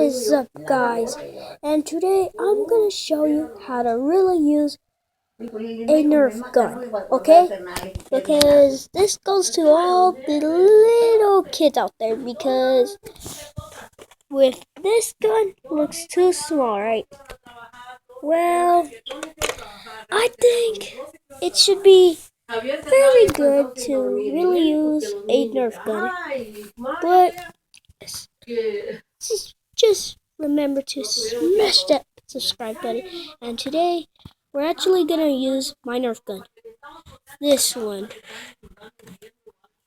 is up, guys? And today I'm gonna show you how to really use a nerf gun, okay? Because this goes to all the little kids out there, because with this gun looks too small, right? Well, I think it should be very good to really use a nerf gun, but just remember to smash that subscribe button. And today we're actually gonna use my nerf gun, this one.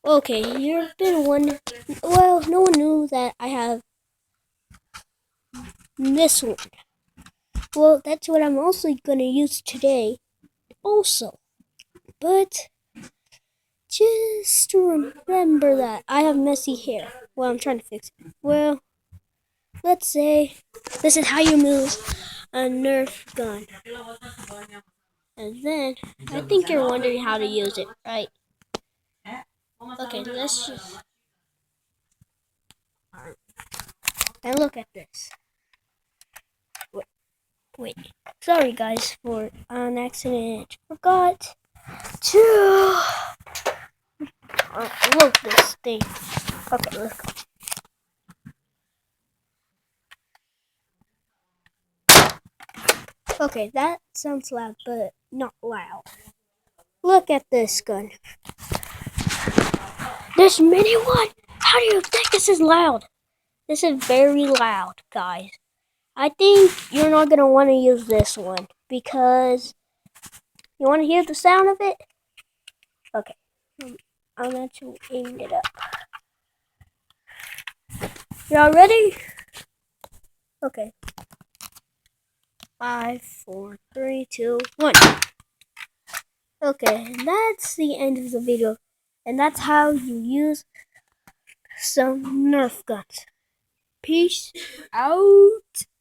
Okay, you've been wondering. Well, no one knew that I have this one. Well, that's what I'm also gonna use today also. But just remember that I have messy hair. Well, I'm trying to fix it. Well, let's say this is how you move a nerf gun. And then I think you're wondering how to use it, right? Okay, let's just. And look at this. Wait. Sorry, guys, for an accident. Forgot to look this thing. Okay, let's go. Okay, that sounds loud, but not loud. Look at this gun. This mini one. How do you think this is loud? This is very loud, guys. I think you're not going to want to use this one because you want to hear the sound of it? Okay. I'm actually aiming it up. Y'all ready? Okay. 5, 4, 3, 2, 1. Okay, and that's the end of the video. And that's how you use some Nerf guns. Peace out.